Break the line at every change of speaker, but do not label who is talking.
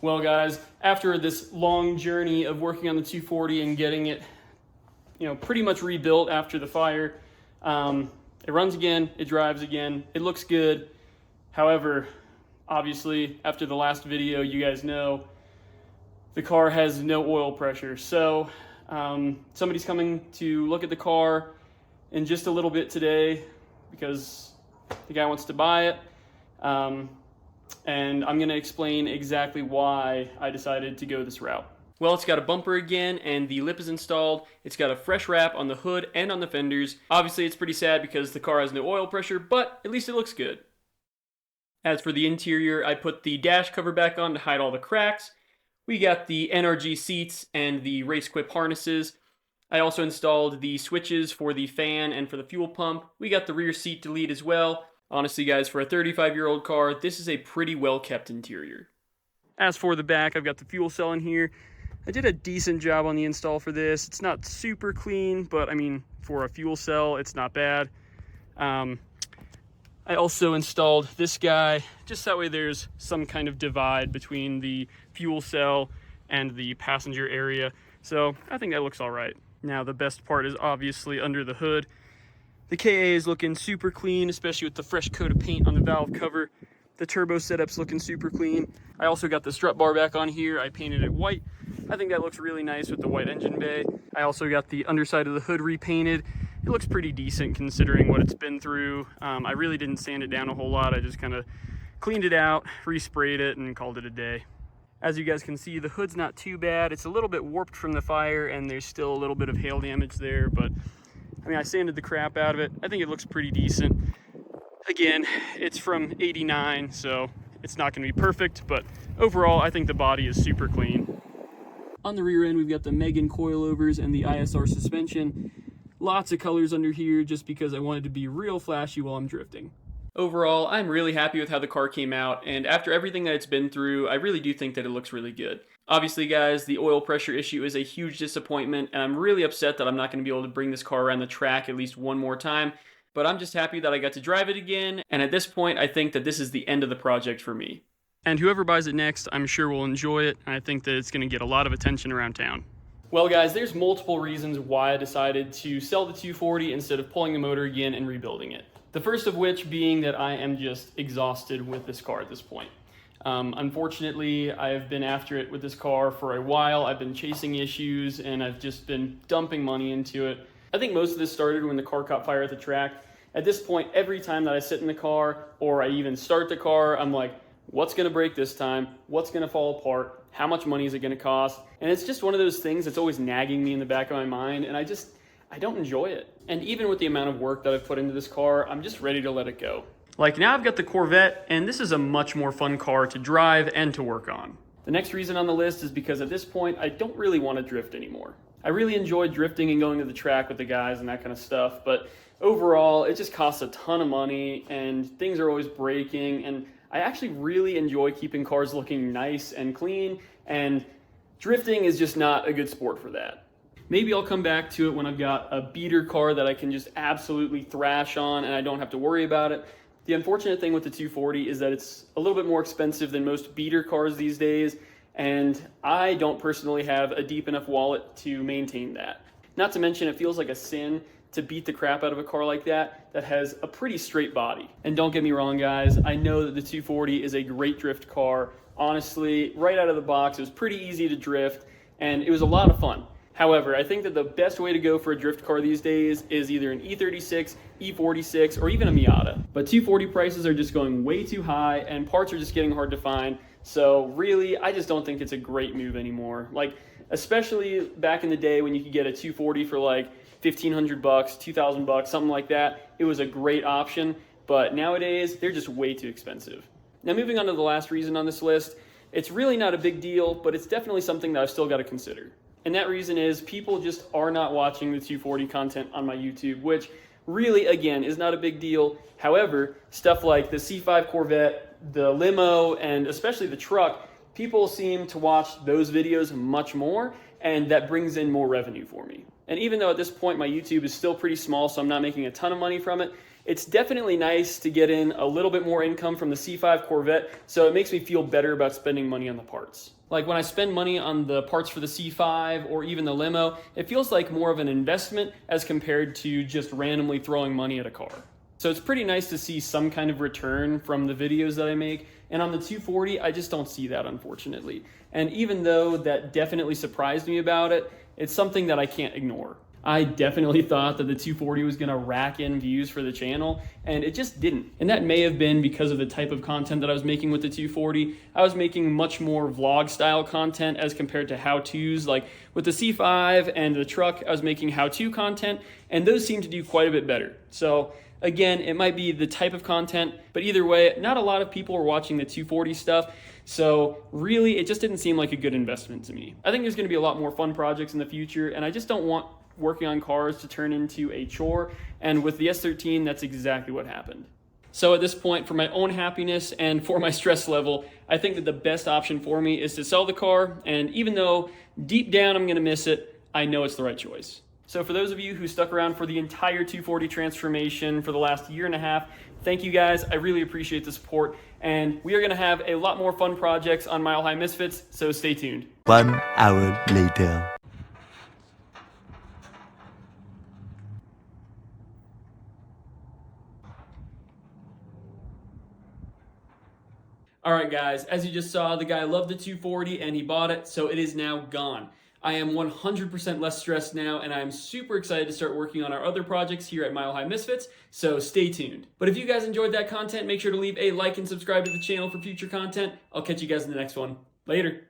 Well guys, after this long journey of working on the 240 and getting it, pretty much rebuilt after the fire, it runs again, it drives again, it looks good. However, obviously, after the last video, you guys know the car has no oil pressure. So somebody's coming to look at the car in just a little bit today because the guy wants to buy it. And I'm going to explain exactly why I decided to go this route. Well, it's got a bumper again, and the lip is installed. It's got a fresh wrap on the hood and on the fenders. Obviously, it's pretty sad because the car has no oil pressure, but at least it looks good. As for the interior, I put the dash cover back on to hide all the cracks. We got the NRG seats and the RaceQuip harnesses. I also installed the switches for the fan and for the fuel pump. We got the rear seat delete as well. Honestly, guys, for a 35-year-old car, this is a pretty well-kept interior. As for the back, I've got the fuel cell in here. I did a decent job on the install for this. It's not super clean, but I mean, for a fuel cell, it's not bad. I also installed this guy, just that way there's some kind of divide between the fuel cell and the passenger area. So I think that looks all right. Now, the best part is obviously under the hood. The KA is looking super clean, especially with the fresh coat of paint on the valve cover. The turbo setup's looking super clean. I also got the strut bar back on here. I painted it white. I think that looks really nice with the white engine bay. I also got the underside of the hood repainted. It looks pretty decent considering what it's been through. I really didn't sand it down a whole lot. I just kind of cleaned it out, resprayed it, and called it a day. As you guys can see, the hood's not too bad. It's a little bit warped from the fire, and there's still a little bit of hail damage there, but I mean, I sanded the crap out of it. I think it looks pretty decent. Again, it's from '89, so it's not going to be perfect, but overall, I think the body is super clean. On the rear end, we've got the Megan coilovers and the ISR suspension. Lots of colors under here just because I wanted to be real flashy while I'm drifting. Overall, I'm really happy with how the car came out, and after everything that it's been through, I really do think that it looks really good. Obviously, guys, the oil pressure issue is a huge disappointment, and I'm really upset that I'm not going to be able to bring this car around the track at least one more time, but I'm just happy that I got to drive it again, and at this point, I think that this is the end of the project for me. And whoever buys it next, I'm sure will enjoy it, and I think that it's going to get a lot of attention around town. Well, guys, there's multiple reasons why I decided to sell the 240 instead of pulling the motor again and rebuilding it. The first of which being that I am just exhausted with this car at this point. Unfortunately, I've been after it with this car for a while. I've been chasing issues and I've just been dumping money into it. I think most of this started when the car caught fire at the track. At this point, every time that I sit in the car or I even start the car, I'm like, what's gonna break this time? What's gonna fall apart? How much money is it gonna cost? And it's just one of those things that's always nagging me in the back of my mind, and I don't enjoy it. And even with the amount of work that I've put into this car, I'm just ready to let it go. Like now I've got the Corvette, and this is a much more fun car to drive and to work on. The next reason on the list is because at this point, I don't really want to drift anymore. I really enjoy drifting and going to the track with the guys and that kind of stuff, but overall, it just costs a ton of money and things are always breaking, and I actually really enjoy keeping cars looking nice and clean, and drifting is just not a good sport for that. Maybe I'll come back to it when I've got a beater car that I can just absolutely thrash on and I don't have to worry about it. The unfortunate thing with the 240 is that it's a little bit more expensive than most beater cars these days, and I don't personally have a deep enough wallet to maintain that. Not to mention, it feels like a sin to beat the crap out of a car like that has a pretty straight body. And don't get me wrong, guys, I know that the 240 is a great drift car. Honestly, right out of the box, it was pretty easy to drift, and it was a lot of fun. However, I think that the best way to go for a drift car these days is either an E36, E46, or even a Miata. But 240 prices are just going way too high and parts are just getting hard to find. So really, I just don't think it's a great move anymore. Like, especially back in the day when you could get a 240 for like $1,500, $2,000, something like that. It was a great option, but nowadays they're just way too expensive. Now, moving on to the last reason on this list, it's really not a big deal, but it's definitely something that I've still got to consider. And that reason is people just are not watching the 240 content on my YouTube, which really, again, is not a big deal. However, stuff like the C5 Corvette, the limo, and especially the truck, people seem to watch those videos much more, and that brings in more revenue for me. And even though at this point my YouTube is still pretty small, so I'm not making a ton of money from it, It's definitely nice to get in a little bit more income from the C5 Corvette, so it makes me feel better about spending money on the parts. Like when I spend money on the parts for the C5 or even the limo, it feels like more of an investment as compared to just randomly throwing money at a car. So it's pretty nice to see some kind of return from the videos that I make. And on the 240, I just don't see that, unfortunately. And even though that definitely surprised me about it, it's something that I can't ignore. I definitely thought that the 240 was gonna rack in views for the channel, and it just didn't. And that may have been because of the type of content that I was making with the 240. I was making much more vlog style content as compared to how-tos. Like with the C5 and the truck, I was making how-to content, and those seem to do quite a bit better. So again, it might be the type of content, but either way, not a lot of people were watching the 240 stuff. So really, it just didn't seem like a good investment to me. I think there's gonna be a lot more fun projects in the future, and I just don't want working on cars to turn into a chore. And with the S13, that's exactly what happened. So at this point, for my own happiness and for my stress level, I think that the best option for me is to sell the car. And even though deep down I'm gonna miss it, I know it's the right choice. So for those of you who stuck around for the entire 240 transformation for the last year and a half, thank you guys. I really appreciate the support. And we are gonna have a lot more fun projects on Mile High Misfits, so stay tuned.
1 hour later.
All right, guys, as you just saw, the guy loved the 240 and he bought it, so it is now gone. I am 100% less stressed now, and I'm super excited to start working on our other projects here at Mile High Misfits, so stay tuned. But if you guys enjoyed that content, make sure to leave a like and subscribe to the channel for future content. I'll catch you guys in the next one. Later.